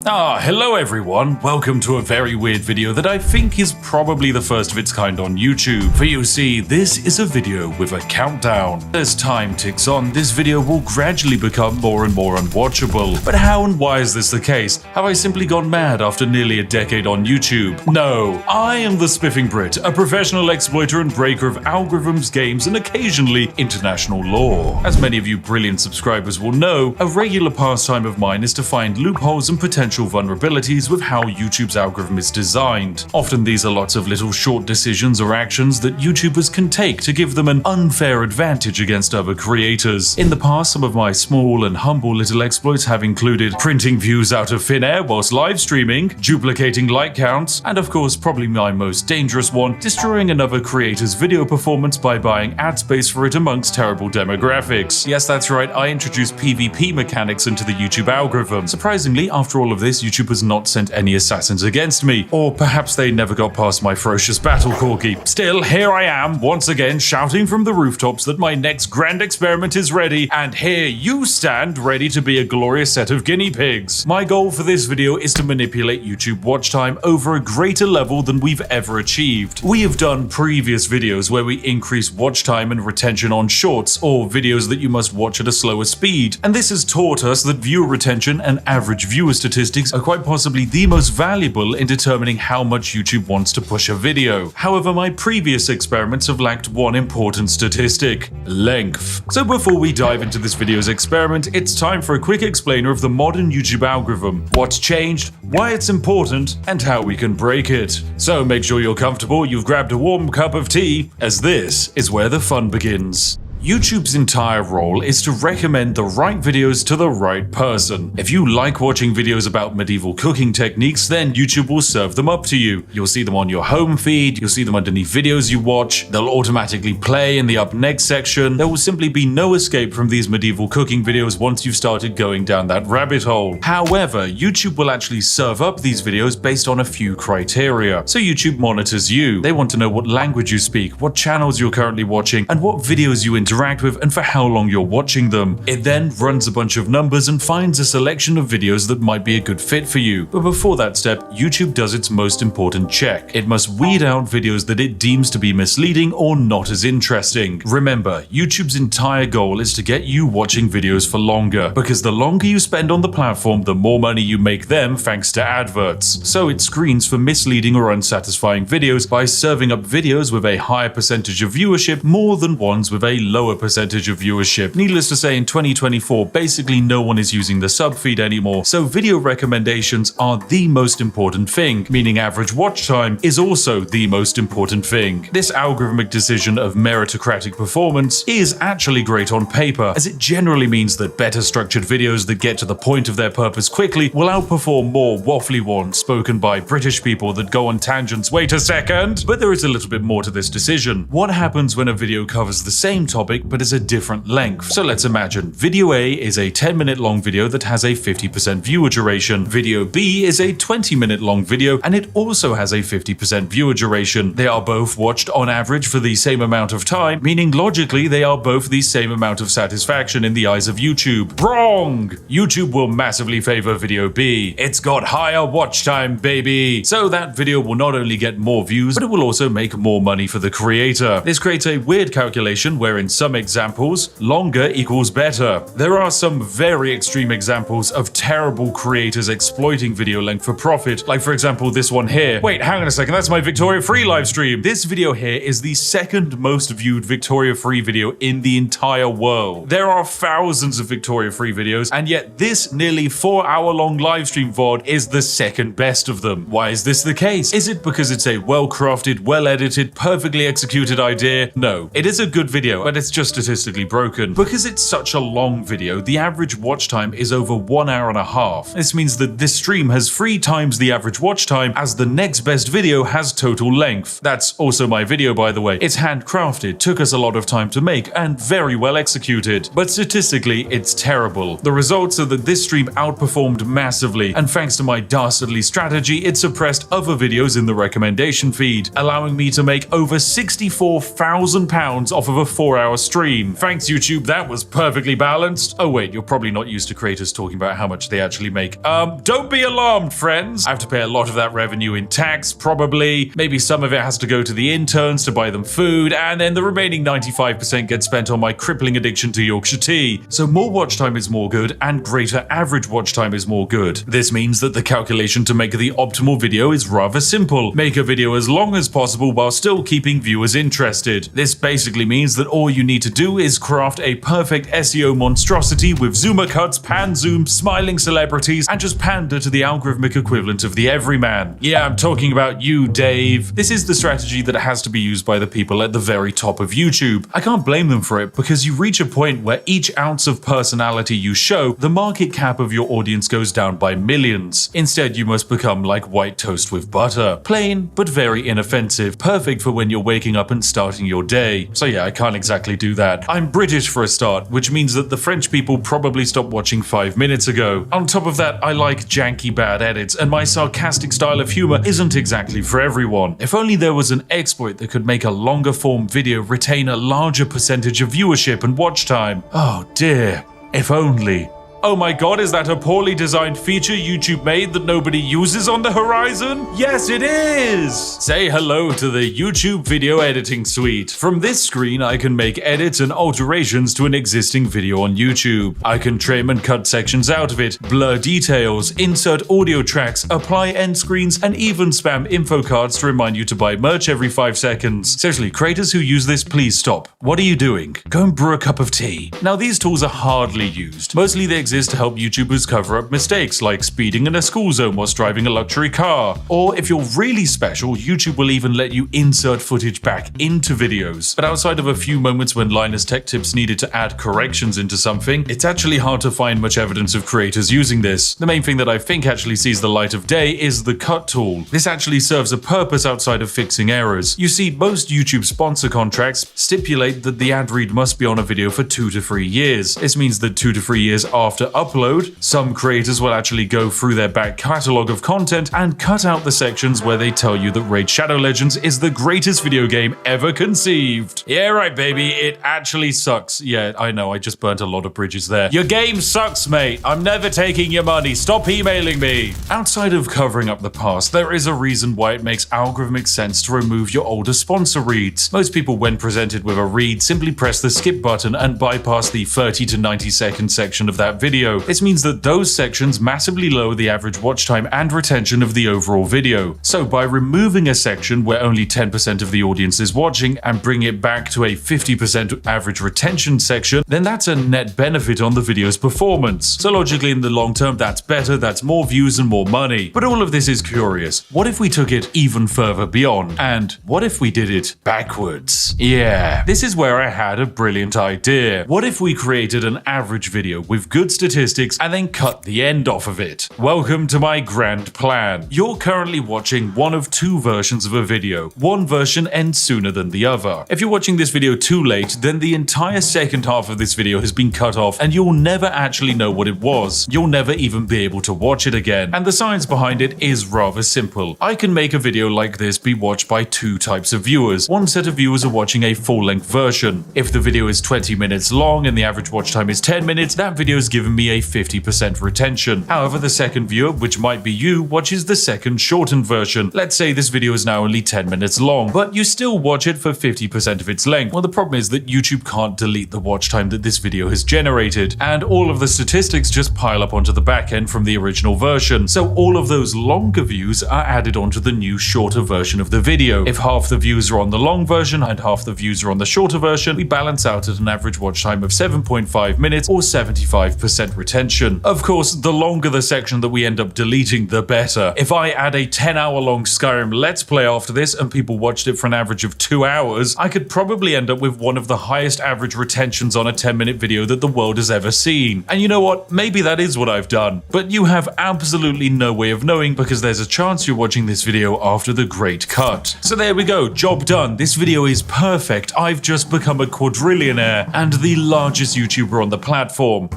Hello everyone, welcome to a very weird video that I think is probably the first of its kind on YouTube. For you see, this is a video with a countdown. As time ticks on, this video will gradually become more and more unwatchable. But how and why is this the case? Have I simply gone mad after nearly a decade on YouTube? No, I am the Spiffing Brit, a professional exploiter and breaker of algorithms, games, and occasionally international law. As many of you brilliant subscribers will know, a regular pastime of mine is to find loopholes and potential vulnerabilities with how YouTube's algorithm is designed. Often these are lots of little short decisions or actions that YouTubers can take to give them an unfair advantage against other creators. In the past, some of my small and humble little exploits have included printing views out of thin air whilst live streaming, duplicating like counts, and of course probably my most dangerous one, destroying another creator's video performance by buying ad space for it amongst terrible demographics. Yes, that's right, I introduced PvP mechanics into the YouTube algorithm. Surprisingly, after all of this, YouTube has not sent any assassins against me, or perhaps they never got past my ferocious battle corgi. Still, here I am, once again shouting from the rooftops that my next grand experiment is ready, and here you stand ready to be a glorious set of guinea pigs. My goal for this video is to manipulate YouTube watch time over a greater level than we've ever achieved. We have done previous videos where we increase watch time and retention on shorts, or videos that you must watch at a slower speed, and this has taught us that viewer retention and average viewer statistics are quite possibly the most valuable in determining how much YouTube wants to push a video. However, my previous experiments have lacked one important statistic: length. So before we dive into this video's experiment, it's time for a quick explainer of the modern YouTube algorithm, what's changed, why it's important, and how we can break it. So make sure you're comfortable, you've grabbed a warm cup of tea, as this is where the fun begins. YouTube's entire role is to recommend the right videos to the right person. If you like watching videos about medieval cooking techniques, then YouTube will serve them up to you. You'll see them on your home feed, you'll see them underneath videos you watch, they'll automatically play in the up next section. There will simply be no escape from these medieval cooking videos once you've started going down that rabbit hole. However, YouTube will actually serve up these videos based on a few criteria. So YouTube monitors you. They want to know what language you speak, what channels you're currently watching, and what videos you interact with and for how long you're watching them. It then runs a bunch of numbers and finds a selection of videos that might be a good fit for you. But before that step, YouTube does its most important check. It must weed out videos that it deems to be misleading or not as interesting. Remember, YouTube's entire goal is to get you watching videos for longer, because the longer you spend on the platform, the more money you make them thanks to adverts. So it screens for misleading or unsatisfying videos by serving up videos with a higher percentage of viewership more than ones with a lower percentage of viewership. Needless to say, in 2024, basically no one is using the sub feed anymore, so video recommendations are the most important thing, meaning average watch time is also the most important thing. This algorithmic decision of meritocratic performance is actually great on paper, as it generally means that better structured videos that get to the point of their purpose quickly will outperform more waffly ones spoken by British people that go on tangents. Wait a second! But there is a little bit more to this decision. What happens when a video covers the same topic but is a different length? So let's imagine video A is a 10-minute long video that has a 50% viewer duration. Video B is a 20-minute long video and it also has a 50% viewer duration. They are both watched on average for the same amount of time, meaning logically they are both the same amount of satisfaction in the eyes of YouTube. Wrong! YouTube will massively favor video B. It's got higher watch time, baby! So that video will not only get more views, but it will also make more money for the creator. This creates a weird calculation where in some examples, longer equals better. There are some very extreme examples of terrible creators exploiting video length for profit, like for example this one here. Wait, hang on a second, that's my Victoria Free live stream. This video here is the second most viewed Victoria Free video in the entire world. There are thousands of Victoria Free videos, and yet this nearly 4-hour-long live stream VOD is the second best of them. Why is this the case? Is it because it's a well-crafted, well-edited, perfectly executed idea? No, it is a good video, but it's just statistically broken. Because it's such a long video, the average watch time is over 1 hour and a half. This means that this stream has 3 times the average watch time as the next best video has total length. That's also my video, by the way. It's handcrafted, took us a lot of time to make, and very well executed. But statistically, it's terrible. The results are that this stream outperformed massively, and thanks to my dastardly strategy, it suppressed other videos in the recommendation feed, allowing me to make over £64,000 off of a 4-hour 2-hour stream. Thanks YouTube, that was perfectly balanced. Oh wait, you're probably not used to creators talking about how much they actually make. Don't be alarmed, friends. I have to pay a lot of that revenue in tax, probably. Maybe some of it has to go to the interns to buy them food, and then the remaining 95% gets spent on my crippling addiction to Yorkshire tea. So more watch time is more good, and greater average watch time is more good. This means that the calculation to make the optimal video is rather simple. Make a video as long as possible while still keeping viewers interested. This basically means that all you need to do is craft a perfect SEO monstrosity with zoomer cuts, pan zoom, smiling celebrities, and just pander to the algorithmic equivalent of the everyman. Yeah, I'm talking about you, Dave. This is the strategy that has to be used by the people at the very top of YouTube. I can't blame them for it, because you reach a point where each ounce of personality you show, the market cap of your audience goes down by millions. Instead, you must become like white toast with butter. Plain, but very inoffensive. Perfect for when you're waking up and starting your day. So yeah, I can't exactly do that. I'm British for a start, which means that the French people probably stopped watching 5 minutes ago. On top of that, I like janky bad edits, and my sarcastic style of humor isn't exactly for everyone. If only there was an exploit that could make a longer form video retain a larger percentage of viewership and watch time. Oh dear, if only. Oh my god, is that a poorly designed feature YouTube made that nobody uses on the horizon? Yes, it is! Say hello to the YouTube Video Editing Suite. From this screen, I can make edits and alterations to an existing video on YouTube. I can trim and cut sections out of it, blur details, insert audio tracks, apply end screens, and even spam info cards to remind you to buy merch every 5 seconds. Seriously, creators who use this, please stop. What are you doing? Go and brew a cup of tea. Now, these tools are hardly used. Mostly they exist to help YouTubers cover up mistakes like speeding in a school zone whilst driving a luxury car. Or if you're really special, YouTube will even let you insert footage back into videos. But outside of a few moments when Linus Tech Tips needed to add corrections into something, it's actually hard to find much evidence of creators using this. The main thing that I think actually sees the light of day is the cut tool. This actually serves a purpose outside of fixing errors. You see, most YouTube sponsor contracts stipulate that the ad read must be on a video for 2 to 3 years. This means that 2 to 3 years after upload, some creators will actually go through their back catalog of content and cut out the sections where they tell you that Raid Shadow Legends is the greatest video game ever conceived. Yeah, right, baby, it actually sucks. Yeah, I know, I just burnt a lot of bridges there. Your game sucks, mate. I'm never taking your money. Stop emailing me. Outside of covering up the past, there is a reason why it makes algorithmic sense to remove your older sponsor reads. Most people, when presented with a read, simply press the skip button and bypass the 30 to 90 second section of that video. This means that those sections massively lower the average watch time and retention of the overall video. So by removing a section where only 10% of the audience is watching and bring it back to a 50% average retention section, then that's a net benefit on the video's performance. So logically in the long term, that's better, that's more views and more money. But all of this is curious. What if we took it even further beyond? And what if we did it backwards? Yeah, this is where I had a brilliant idea. What if we created an average video with good statistics and then cut the end off of it? Welcome to my grand plan. You're currently watching one of 2 versions of a video. One version ends sooner than the other. If you're watching this video too late, then the entire second half of this video has been cut off and you'll never actually know what it was. You'll never even be able to watch it again. And the science behind it is rather simple. I can make a video like this be watched by 2 types of viewers. One set of viewers are watching a full-length version. If the video is 20 minutes long and the average watch time is 10 minutes, that video has given me a 50% retention. However, the second viewer, which might be you, watches the second shortened version. Let's say this video is now only 10 minutes long, but you still watch it for 50% of its length. Well, the problem is that YouTube can't delete the watch time that this video has generated, and all of the statistics just pile up onto the back end from the original version. So all of those longer views are added onto the new shorter version of the video. If half the views are on the long version and half the views are on the shorter version, we balance out at an average watch time of 7.5 minutes or 75% retention. Of course, the longer the section that we end up deleting, the better. If I add a 10-hour long Skyrim Let's Play after this and people watched it for an average of 2 hours, I could probably end up with one of the highest average retentions on a 10-minute video that the world has ever seen. And you know what? Maybe that is what I've done. But you have absolutely no way of knowing because there's a chance you're watching this video after the great cut. So there we go, job done. This video is perfect. I've just become a quadrillionaire and the largest YouTuber on the platform.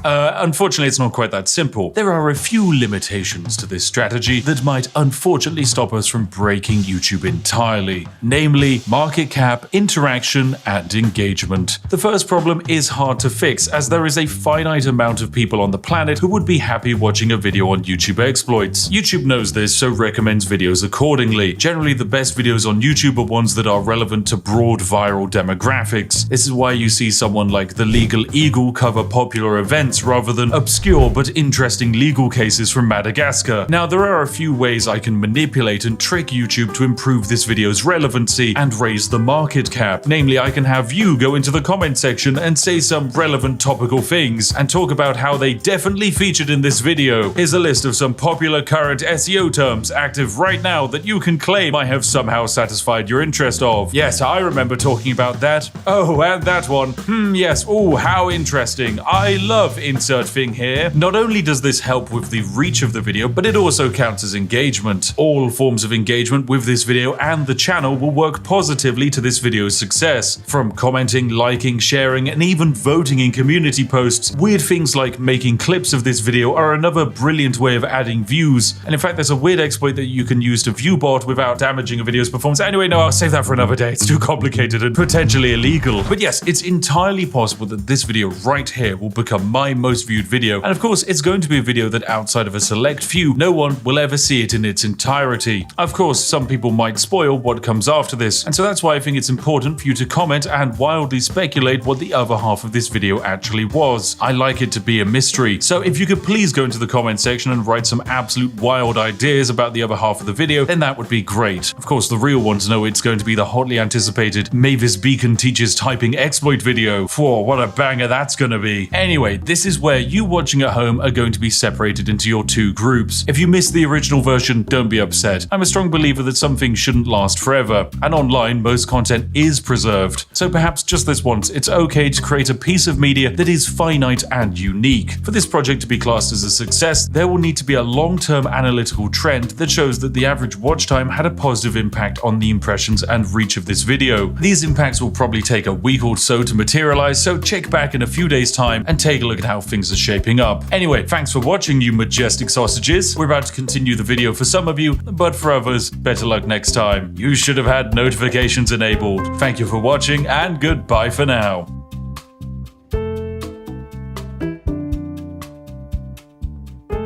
unfortunately it's not quite that simple. There are a few limitations to this strategy that might unfortunately stop us from breaking YouTube entirely, namely market cap, interaction, and engagement. The first problem is hard to fix, as there is a finite amount of people on the planet who would be happy watching a video on YouTube exploits. YouTube knows this, so recommends videos accordingly. Generally, the best videos on YouTube are ones that are relevant to broad viral demographics. This is why you see someone like the Legal Eagle cover popular events rather than obscure but interesting legal cases from Madagascar. Now, there are a few ways I can manipulate and trick YouTube to improve this video's relevancy and raise the market cap. Namely, I can have you go into the comment section and say some relevant topical things and talk about how they definitely featured in this video. Here's a list of some popular current SEO terms active right now that you can claim I have somehow satisfied your interest of. Yes, I remember talking about that. Oh, and that one. Yes. Oh, how interesting. I love insert thing here. Not only does this help with the reach of the video, but it also counts as engagement. All forms of engagement with this video and the channel will work positively to this video's success. From commenting, liking, sharing, and even voting in community posts, weird things like making clips of this video are another brilliant way of adding views. And in fact, there's a weird exploit that you can use to view bot without damaging a video's performance. Anyway, no, I'll save that for another day. It's too complicated and potentially illegal. But yes, it's entirely possible that this video right here will become my most viewed video. And of course, it's going to be a video that outside of a select few, no one will ever see it in its entirety. Of course, some people might spoil what comes after this. And so that's why I think it's important for you to comment and wildly speculate what the other half of this video actually was. I like it to be a mystery. So if you could please go into the comment section and write some absolute wild ideas about the other half of the video, then that would be great. Of course, the real ones know it's going to be the hotly anticipated Mavis Beacon teaches typing exploit video. Whoa, what a banger that's gonna be. Anyway, this is where you watching at home are going to be separated into your two groups. If you missed the original version, don't be upset. I'm a strong believer that some things shouldn't last forever, and online most content is preserved. So perhaps just this once, it's okay to create a piece of media that is finite and unique. For this project to be classed as a success, there will need to be a long-term analytical trend that shows that the average watch time had a positive impact on the impressions and reach of this video. These impacts will probably take a week or so to materialize, so check back in a few days' time and take a look at how things are shaping up. Anyway, thanks for watching, you majestic sausages. We're about to continue the video for some of you, but for others, better luck next time. You should have had notifications enabled. Thank you for watching, and goodbye for now.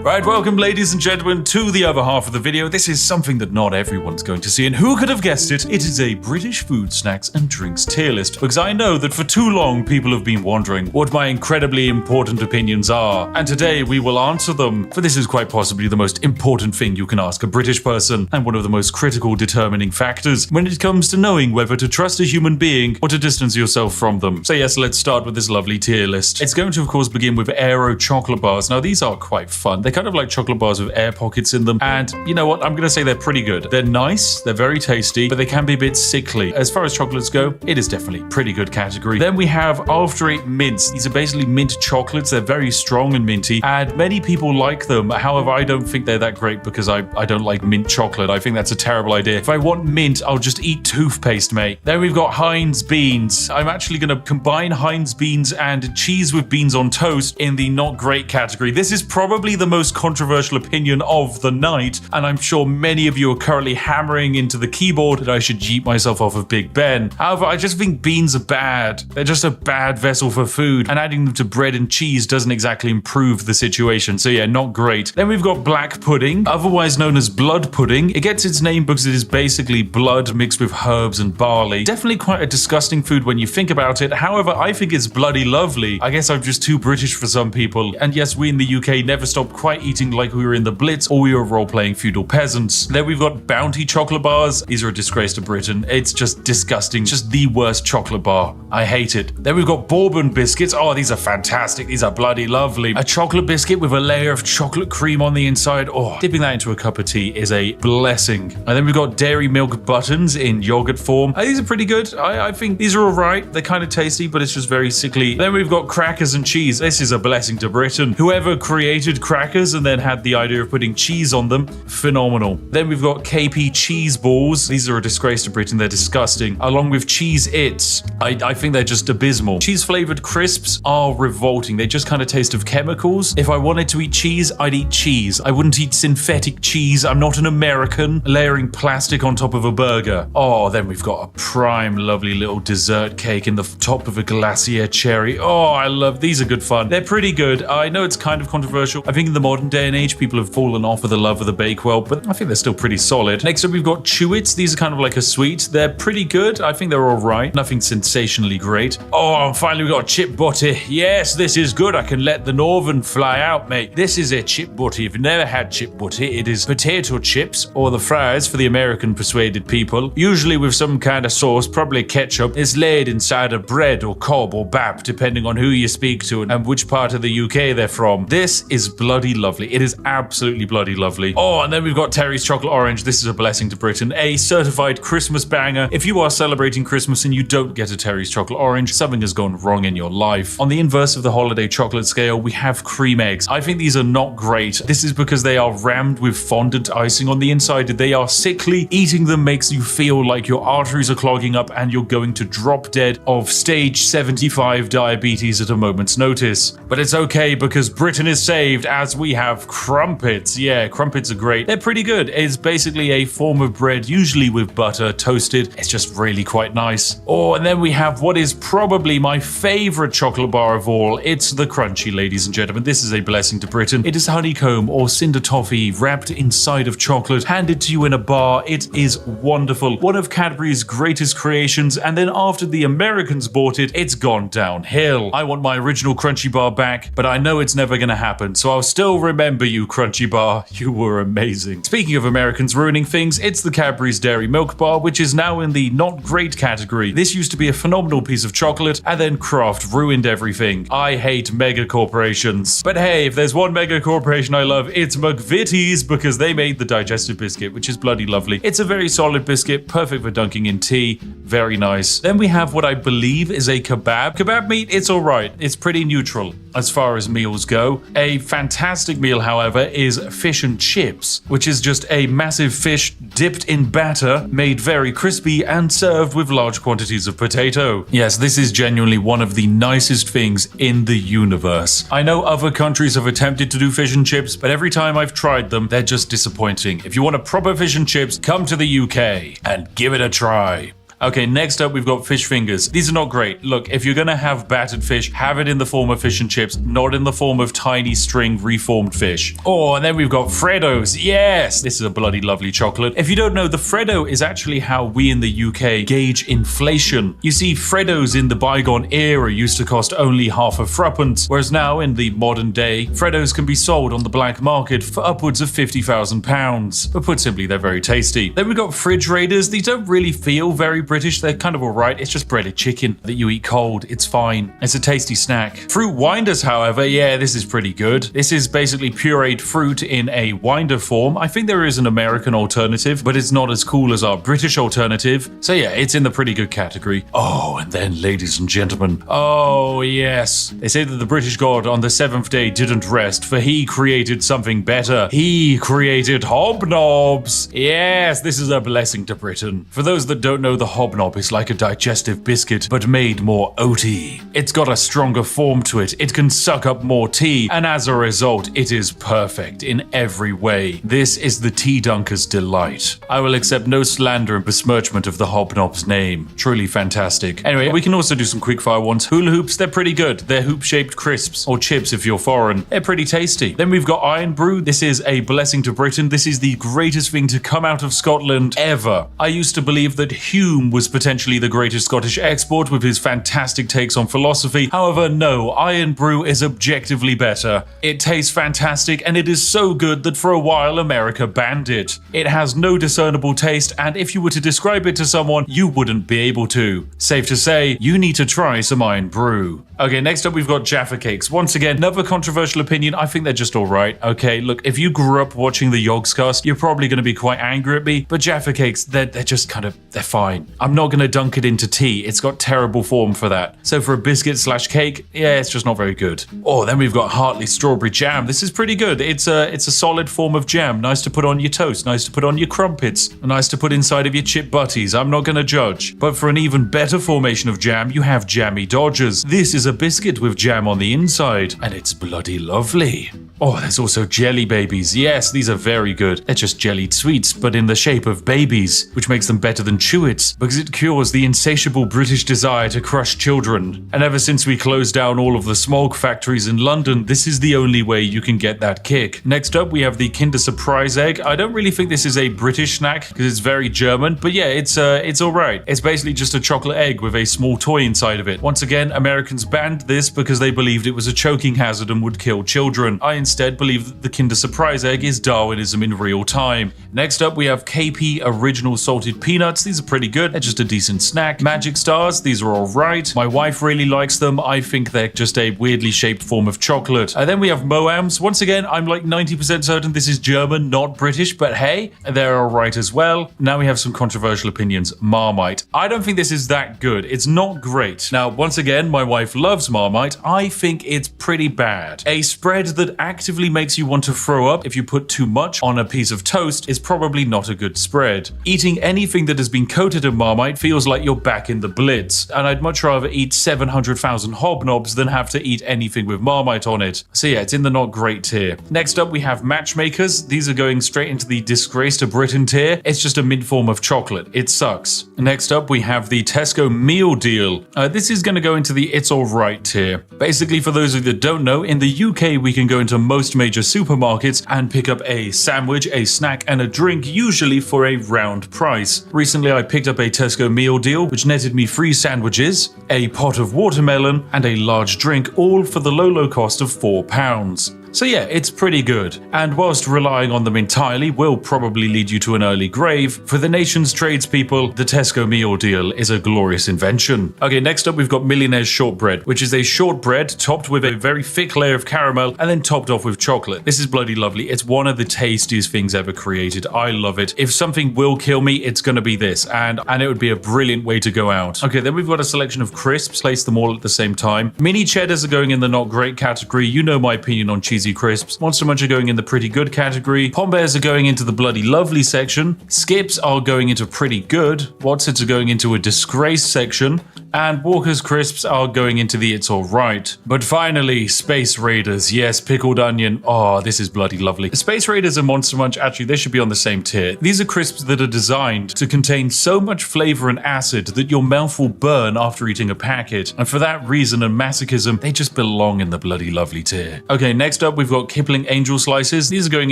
Right, welcome ladies and gentlemen to the other half of the video. This is something that not everyone's going to see, and who could have guessed it? It is a British food, snacks and drinks tier list, because I know that for too long people have been wondering what my incredibly important opinions are, and today we will answer them, for this is quite possibly the most important thing you can ask a British person, and one of the most critical determining factors when it comes to knowing whether to trust a human being or to distance yourself from them. So yes, let's start with this lovely tier list. It's going to of course begin with Aero chocolate bars. Now these are quite fun. They're kind of like chocolate bars with air pockets in them, and you know what, I'm gonna say they're pretty good. They're nice, they're very tasty, but they can be a bit sickly. As far as chocolates go, it is definitely pretty good category. Then we have After Eight mints. These are basically mint chocolates. They're very strong and minty, and many people like them. However, I don't think they're that great because I don't like mint chocolate. I think that's a terrible idea. If I want mint, I'll just eat toothpaste, mate. Then we've got Heinz beans. I'm actually gonna combine Heinz beans and cheese with beans on toast in the not great category. This is probably the most controversial opinion of the night, and I'm sure many of you are currently hammering into the keyboard that I should yeet myself off of Big Ben. However, I just think beans are bad. They're just a bad vessel for food, and adding them to bread and cheese doesn't exactly improve the situation. So yeah, not great. Then we've got black pudding, otherwise known as blood pudding. It gets its name because it is basically blood mixed with herbs and barley. Definitely quite a disgusting food when you think about it. However, I think it's bloody lovely. I guess I'm just too British for some people. And yes, we in the UK never stopped quite eating like we were in the Blitz or we were role-playing feudal peasants. Then we've got Bounty chocolate bars. These are a disgrace to Britain. It's just disgusting. Just the worst chocolate bar. I hate it. Then we've got Bourbon biscuits. Oh, these are fantastic. These are bloody lovely. A chocolate biscuit with a layer of chocolate cream on the inside. Oh, dipping that into a cup of tea is a blessing. And then we've got dairy milk buttons in yogurt form. These are pretty good. I think these are all right. They're kind of tasty, but it's just very sickly. Then we've got crackers and cheese. This is a blessing to Britain. Whoever created crackers fingers and then had the idea of putting cheese on them. Phenomenal. Then we've got KP cheese balls. These are a disgrace to Britain. They're disgusting. Along with Cheez-Its. I think they're just abysmal. Cheese flavored crisps are revolting. They just kind of taste of chemicals. If I wanted to eat cheese, I'd eat cheese. I wouldn't eat synthetic cheese. I'm not an American layering plastic on top of a burger. Oh, then we've got a prime lovely little dessert cake in the top of a glacier cherry. Oh, I love these. Are good fun. They're pretty good. I know it's kind of controversial. I think in the modern day and age, people have fallen off of the love of the Bakewell, but I think they're still pretty solid. Next up, we've got Chew-Its. These are kind of like a sweet. They're pretty good. I think they're all right. Nothing sensationally great. Oh, and finally, we've got chip butty. Yes, this is good. I can let the northern fly out, mate. This is a chip butty. If you've never had chip butty, it is potato chips or the fries for the American persuaded people, usually with some kind of sauce, probably ketchup. It's laid inside of bread or cob or bap, depending on who you speak to and which part of the UK they're from. This is bloody lovely. It is absolutely bloody lovely. Oh, and then we've got Terry's Chocolate Orange. This is a blessing to Britain. A certified Christmas banger. If you are celebrating Christmas and you don't get a Terry's Chocolate Orange, something has gone wrong in your life. On the inverse of the holiday chocolate scale, we have cream eggs. I think these are not great. This is because they are rammed with fondant icing on the inside. They are sickly. Eating them makes you feel like your arteries are clogging up and you're going to drop dead of stage 75 diabetes at a moment's notice. But it's okay because Britain is saved as we have crumpets. Yeah, crumpets are great. They're pretty good. It's basically a form of bread, usually with butter, toasted. It's just really quite nice. Oh, and then we have what is probably my favorite chocolate bar of all. It's the Crunchy, ladies and gentlemen. This is a blessing to Britain. It is honeycomb or cinder toffee wrapped inside of chocolate, handed to you in a bar. It is wonderful. One of Cadbury's greatest creations, and then after the Americans bought it, it's gone downhill. I want my original Crunchy bar back, but I know it's never gonna happen, so I'll still remember you, Crunchy bar. You were amazing. Speaking of Americans ruining things, it's the Cadbury's Dairy Milk Bar, which is now in the not great category. This used to be a phenomenal piece of chocolate, and then Kraft ruined everything. I hate mega corporations. But hey, if there's one mega corporation I love, it's McVitie's, because they made the digestive biscuit, which is bloody lovely. It's a very solid biscuit, perfect for dunking in tea. Very nice. Then we have what I believe is a kebab. Kebab meat, it's alright. It's pretty neutral as far as meals go. A fantastic meal, however, is fish and chips, which is just a massive fish dipped in batter, made very crispy and served with large quantities of potato. Yes, this is genuinely one of the nicest things in the universe. I know other countries have attempted to do fish and chips, but every time I've tried them, they're just disappointing. If you want a proper fish and chips, come to the UK and give it a try. Okay, next up we've got fish fingers. These are not great. Look, if you're gonna have battered fish, have it in the form of fish and chips, not in the form of tiny string reformed fish. Oh, and then we've got Freddos. Yes! This is a bloody lovely chocolate. If you don't know, the Freddo is actually how we in the UK gauge inflation. You see, Freddos in the bygone era used to cost only half a threepence, whereas now in the modern day, Freddos can be sold on the black market for upwards of £50,000. But put simply, they're very tasty. Then we've got Fridge Raiders. These don't really feel very British. They're kind of alright. It's just breaded chicken that you eat cold. It's fine. It's a tasty snack. Fruit Winders, however, yeah, this is pretty good. This is basically pureed fruit in a winder form. I think there is an American alternative, but it's not as cool as our British alternative. So yeah, it's in the pretty good category. Oh, and then, ladies and gentlemen, oh yes, they say that the British god on the seventh day didn't rest, for he created something better. He created hobnobs. Yes, this is a blessing to Britain. For those that don't know, the hobnob is like a digestive biscuit, but made more oaty. It's got a stronger form to it, it can suck up more tea, and as a result, it is perfect in every way. This is the tea dunker's delight. I will accept no slander and besmirchment of the hobnob's name. Truly fantastic. Anyway, we can also do some quickfire ones. Hula hoops, they're pretty good. They're hoop-shaped crisps, or chips if you're foreign. They're pretty tasty. Then we've got Iron Brew. This is a blessing to Britain. This is the greatest thing to come out of Scotland ever. I used to believe that Hume was potentially the greatest Scottish export with his fantastic takes on philosophy. However, no, Iron Brew is objectively better. It tastes fantastic, and it is so good that for a while America banned it. It has no discernible taste, and if you were to describe it to someone, you wouldn't be able to. Safe to say, you need to try some Iron Brew. Okay, next up we've got Jaffa Cakes. Once again, another controversial opinion. I think they're just alright. Okay, look, if you grew up watching the Yogscast, you're probably going to be quite angry at me, but Jaffa Cakes, they're just kind of, they're fine. I'm not going to dunk it into tea. It's got terrible form for that. So for a biscuit slash cake, yeah, it's just not very good. Oh, then we've got Hartley Strawberry Jam. This is pretty good. It's a solid form of jam. Nice to put on your toast. Nice to put on your crumpets. Nice to put inside of your chip butties. I'm not going to judge. But for an even better formation of jam, you have Jammy Dodgers. This is a biscuit with jam on the inside, and it's bloody lovely. Oh, there's also Jelly Babies. Yes, these are very good. They're just jellied sweets, but in the shape of babies, which makes them better than Chewits, because it cures the insatiable British desire to crush children. And ever since we closed down all of the smog factories in London, this is the only way you can get that kick. Next up, we have the Kinder Surprise Egg. I don't really think this is a British snack, because it's very German, but yeah, it's alright. It's basically just a chocolate egg with a small toy inside of it. Once again, Americans banned this because they believed it was a choking hazard and would kill children. I instead believe that the Kinder Surprise Egg is Darwinism in real time. Next up, we have KP Original Salted Peanuts. These are pretty good. They're just a decent snack. Magic Stars. These are alright. My wife really likes them. I think they're just a weirdly shaped form of chocolate. And then we have Moams. Once again, I'm like 90% certain this is German, not British, but hey, they're alright as well. Now we have some controversial opinions. Marmite. I don't think this is that good. It's not great. Now, once again, my wife loves Marmite. I think it's pretty bad. A spread that actively makes you want to throw up if you put too much on a piece of toast is probably not a good spread. Eating anything that has been coated in Marmite feels like you're back in the Blitz, and I'd much rather eat 700,000 hobnobs than have to eat anything with Marmite on it. So yeah, it's in the not great tier. Next up, we have Matchmakers. These are going straight into the disgrace to Britain tier. It's just a mint form of chocolate. It sucks. Next up, we have the Tesco Meal Deal. This is going to go into the It's Alright tier. Basically, for those of you that don't know, in the UK, we can go into most major supermarkets and pick up a sandwich, a snack, and a drink, usually for a round price. Recently, I picked up a Tesco Meal Deal, which netted me 3 sandwiches, a pot of watermelon, and a large drink, all for the low cost of £4. So yeah, it's pretty good. And whilst relying on them entirely will probably lead you to an early grave, for the nation's tradespeople, the Tesco Meal Deal is a glorious invention. Okay, next up we've got Millionaire's Shortbread, which is a shortbread topped with a very thick layer of caramel and then topped off with chocolate. This is bloody lovely. It's one of the tastiest things ever created. I love it. If something will kill me, it's gonna be this, and it would be a brilliant way to go out. Okay, then we've got a selection of crisps, place them all at the same time. Mini cheddars are going in the not great category. You know my opinion on cheesy crisps. Monster Munch are going in the pretty good category. Pom Bears are going into the bloody lovely section. Skips are going into pretty good. Wotsits are going into a disgrace section. And Walker's Crisps are going into the It's Alright. But finally, Space Raiders. Yes, pickled onion. Oh, this is bloody lovely. Space Raiders and Monster Munch, actually, they should be on the same tier. These are crisps that are designed to contain so much flavor and acid that your mouth will burn after eating a packet. And for that reason and masochism, they just belong in the bloody lovely tier. Okay, next up, we've got Kipling Angel Slices. These are going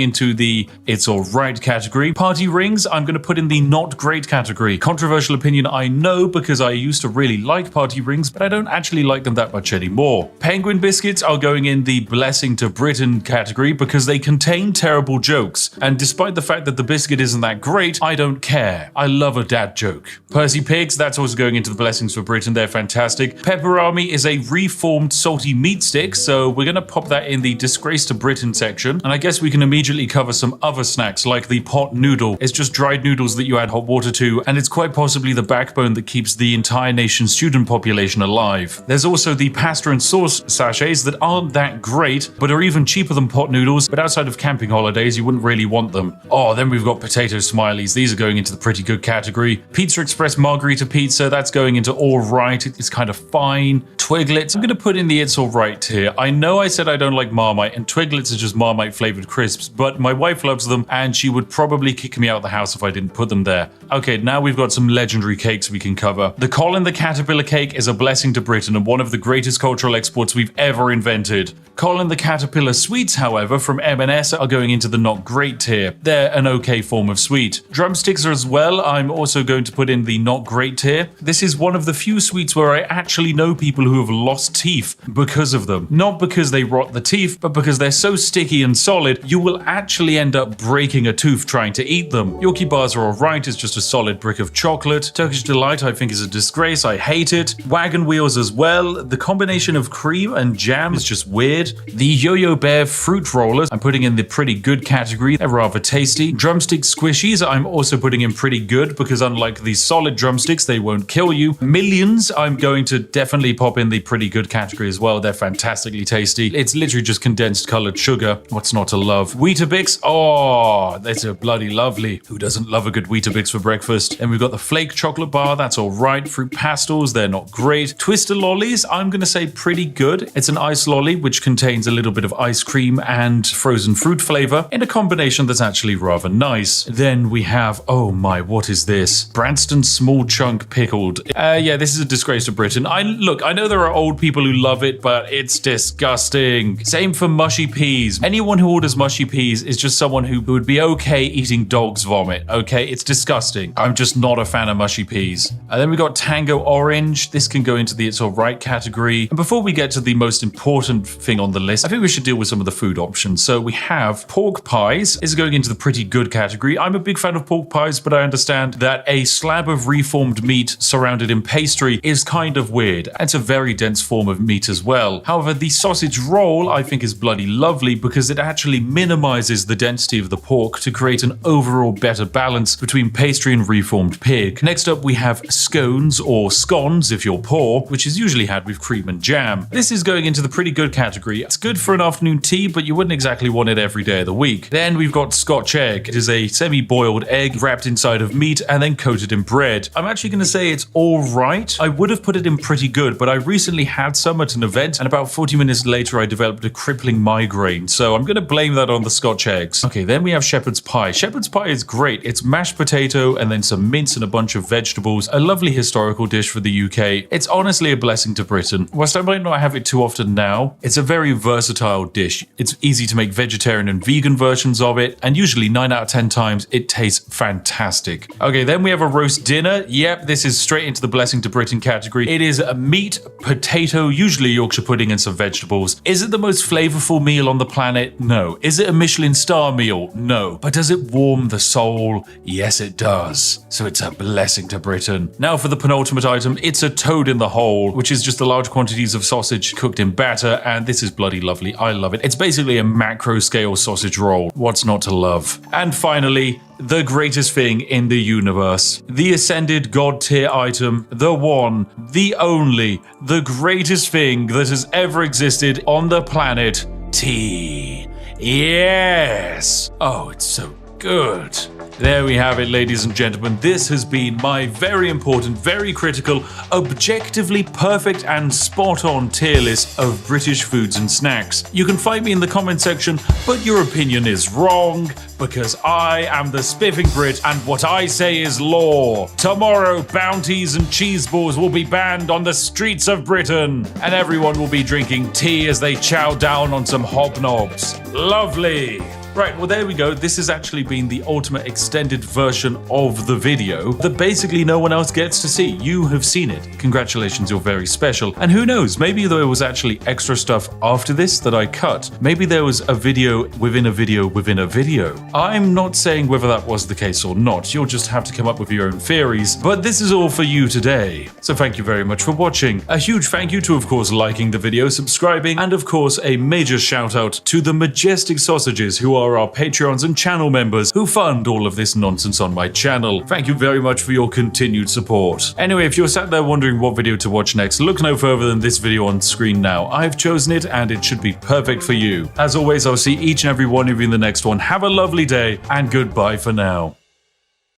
into the It's Alright category. Party Rings, I'm going to put in the not great category. Controversial opinion, I know, because I used to really like Party Rings, but I don't actually like them that much anymore. Penguin Biscuits are going in the Blessing to Britain category because they contain terrible jokes. And despite the fact that the biscuit isn't that great, I don't care. I love a dad joke. Percy Pigs, that's also going into the Blessings for Britain. They're fantastic. Pepperami is a reformed salty meat stick, so we're going to pop that in the Disgrace to Britain section. And I guess we can immediately cover some other snacks like the pot noodle. It's just dried noodles that you add hot water to, and it's quite possibly the backbone that keeps the entire nation's student population alive. There's also the pasta and sauce sachets that aren't that great, but are even cheaper than pot noodles, but outside of camping holidays, you wouldn't really want them. Oh, then we've got potato smileys. These are going into the pretty good category. Pizza Express Margarita Pizza, that's going into alright. It's kind of fine. Twiglets, I'm going to put in the It's Alright tier. I know I said I don't like Marmite, and Twiglets are just Marmite flavored crisps, but my wife loves them, and she would probably kick me out of the house if I didn't put them there. Okay, now we've got some legendary cakes we can cover. The Colin the Caterpillar cake is a blessing to Britain and one of the greatest cultural exports we've ever invented. Colin the Caterpillar sweets, however, from M&S are going into the not great tier. They're an okay form of sweet. Drumsticks are as well. I'm also going to put in the not great tier. This is one of the few sweets where I actually know people who have lost teeth because of them. Not because they rot the teeth, but because they're so sticky and solid, you will actually end up breaking a tooth trying to eat them. Yorkie bars are alright, it's just a solid brick of chocolate. Turkish Delight I think is a disgrace, I hate hate it. Wagon wheels as well. The combination of cream and jam is just weird. The Yo-Yo Bear fruit rollers I'm putting in the pretty good category. They're rather tasty. Drumstick squishies I'm also putting in pretty good because unlike these solid drumsticks, they won't kill you. Millions I'm going to definitely pop in the pretty good category as well. They're fantastically tasty. It's literally just condensed colored sugar. What's not to love? Weetabix. Oh, that's a bloody lovely. Who doesn't love a good Weetabix for breakfast? And we've got the flake chocolate bar. That's all right. Fruit pastels. They're not great. Twister lollies. I'm going to say pretty good. It's an ice lolly which contains a little bit of ice cream and frozen fruit flavor in a combination that's actually rather nice. Then we have, oh my, what is this? Branston small chunk pickled. Yeah, this is a disgrace to Britain. I know there are old people who love it, but it's disgusting. Same for mushy peas. Anyone who orders mushy peas is just someone who would be okay eating dog's vomit. Okay, it's disgusting. I'm just not a fan of mushy peas. And then we got Tango Orange. This can go into the it's alright category. And before we get to the most important thing on the list, I think we should deal with some of the food options. So we have pork pies. This is going into the pretty good category. I'm a big fan of pork pies, but I understand that a slab of reformed meat surrounded in pastry is kind of weird. It's a very dense form of meat as well. However, the sausage roll I think is bloody lovely because it actually minimizes the density of the pork to create an overall better balance between pastry and reformed pig. Next up, we have scones or scones if you're poor, which is usually had with cream and jam. This is going into the pretty good category. It's good for an afternoon tea, but you wouldn't exactly want it every day of the week. Then we've got Scotch egg. It is a semi-boiled egg wrapped inside of meat and then coated in bread. I'm actually going to say it's all right. I would have put it in pretty good, but I recently had some at an event and about 40 minutes later I developed a crippling migraine, so I'm going to blame that on the Scotch eggs. Okay, then we have shepherd's pie. Shepherd's pie is great. It's mashed potato and then some mince and a bunch of vegetables. A lovely historical dish for the UK. It's honestly a blessing to Britain. Whilst I might not have it too often now, it's a very versatile dish. It's easy to make vegetarian and vegan versions of it, and usually 9 out of 10 times it tastes fantastic. Okay, then we have a roast dinner. Yep, this is straight into the blessing to Britain category. It is a meat, potato, usually Yorkshire pudding and some vegetables. Is it the most flavorful meal on the planet? No. Is it a Michelin star meal? No. But does it warm the soul? Yes, it does. So it's a blessing to Britain. Now for the penultimate item, it's a toad in the hole, which is just the large quantities of sausage cooked in batter, and this is bloody lovely. I love it. It's basically a macro scale sausage roll. What's not to love? And finally, the greatest thing in the universe. The ascended god tier item, the one, the only, the greatest thing that has ever existed on the planet, tea. Yes! Oh, it's so good. There we have it, ladies and gentlemen. This has been my very important, very critical, objectively perfect and spot-on tier list of British foods and snacks. You can fight me in the comment section, but your opinion is wrong, because I am the Spiffing Brit, and what I say is law. Tomorrow, bounties and cheese balls will be banned on the streets of Britain, and everyone will be drinking tea as they chow down on some hobnobs. Lovely. Right, well there we go. This has actually been the ultimate extended version of the video that basically no one else gets to see. You have seen it. Congratulations, you're very special. And who knows, maybe there was actually extra stuff after this that I cut. Maybe there was a video within a video within a video. I'm not saying whether that was the case or not. You'll just have to come up with your own theories. But this is all for you today. So thank you very much for watching. A huge thank you to, of course, liking the video, subscribing, and of course, a major shout out to the majestic sausages who are our Patreons and channel members who fund all of this nonsense on my channel. Thank you very much for your continued support. Anyway, if you're sat there wondering what video to watch next, look no further than this video on screen now. I've chosen it and it should be perfect for you. As always, I'll see each and every one of you in the next one. Have a lovely day and goodbye for now.